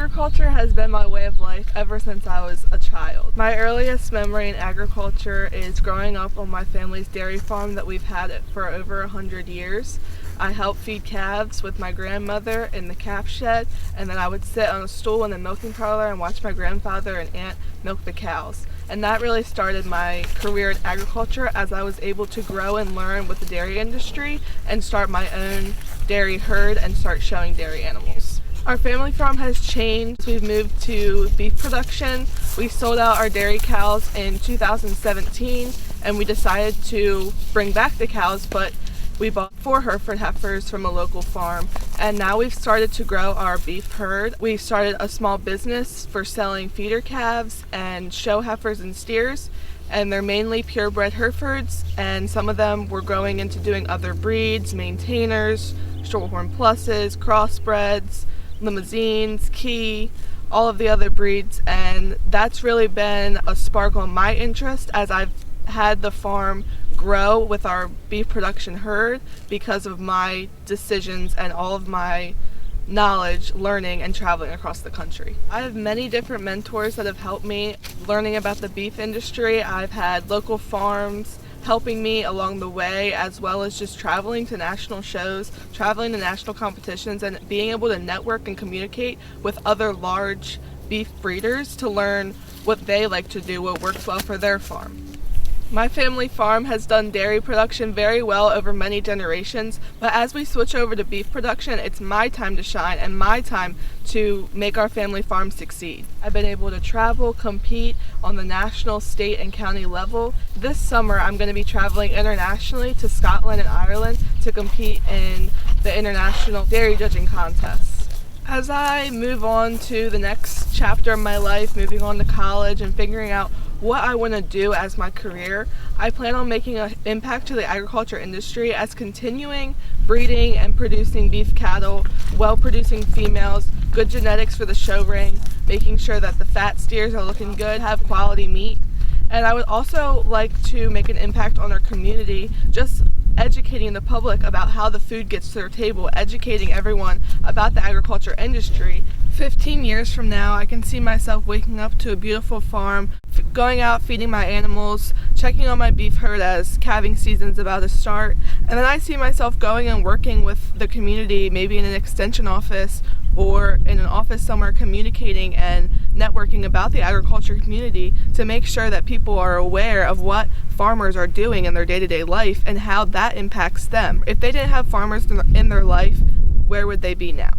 Agriculture has been my way of life ever since I was a child. My earliest memory in agriculture is growing up on my family's dairy farm that we've had it for over 100 years. I helped feed calves with my grandmother in the calf shed, and then I would sit on a stool in the milking parlor and watch my grandfather and aunt milk the cows. And that really started my career in agriculture, as I was able to grow and learn with the dairy industry and start my own dairy herd and start showing dairy animals. Our family farm has changed. We've moved to beef production. We sold out our dairy cows in 2017, and we decided to bring back the cows, but we bought 4 Hereford heifers from a local farm, and now we've started to grow our beef herd. We started a small business for selling feeder calves and show heifers and steers, and they're mainly purebred Herefords, and some of them we're growing into doing other breeds, maintainers, shorthorn pluses, crossbreds, limousines, key, all of the other breeds, and that's really been a spark on my interest as I've had the farm grow with our beef production herd because of my decisions and all of my knowledge, learning, and traveling across the country. I have many different mentors that have helped me learning about the beef industry. I've had local farms helping me along the way, as well as just traveling to national shows, traveling to national competitions, and being able to network and communicate with other large beef breeders to learn what they like to do, what works well for their farm. My family farm has done dairy production very well over many generations, but as we switch over to beef production, it's my time to shine and my time to make our family farm succeed. I've been able to travel, compete on the national, state, and county level. This summer, I'm going to be traveling internationally to Scotland and Ireland to compete in the international dairy judging contests. As I move on to the next chapter of my life, moving on to college and figuring out what I want to do as my career, I plan on making an impact to the agriculture industry as continuing breeding and producing beef cattle, well-producing females, good genetics for the show ring, making sure that the fat steers are looking good, have quality meat. And I would also like to make an impact on our community, just educating the public about how the food gets to their table, educating everyone about the agriculture industry. 15 years from now, I can see myself waking up to a beautiful farm, going out feeding my animals, checking on my beef herd as calving season's about to start, and then I see myself going and working with the community, maybe in an extension office or in an office somewhere, communicating and networking about the agriculture community to make sure that people are aware of what farmers are doing in their day-to-day life and how that impacts them. If they didn't have farmers in their life, where would they be now?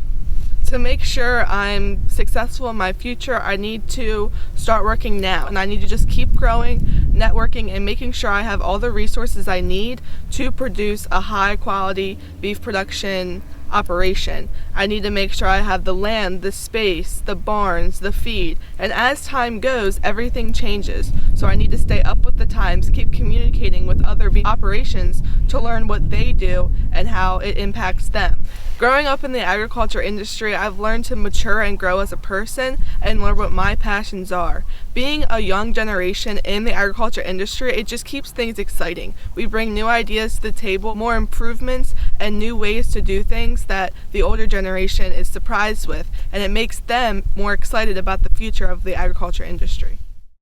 To make sure I'm successful in my future, I need to start working now, and I need to just keep growing, networking, and making sure I have all the resources I need to produce a high quality beef production operation. I need to make sure I have the land, the space, the barns, the feed, and as time goes, everything changes. So I need to stay up with the times, keep communicating with other beef operations to learn what they do and how it impacts them. Growing up in the agriculture industry, I've learned to mature and grow as a person and learn what my passions are. Being a young generation in the agriculture industry, it just keeps things exciting. We bring new ideas to the table, more improvements, and new ways to do things that the older generation is surprised with, and it makes them more excited about the future of the agriculture industry.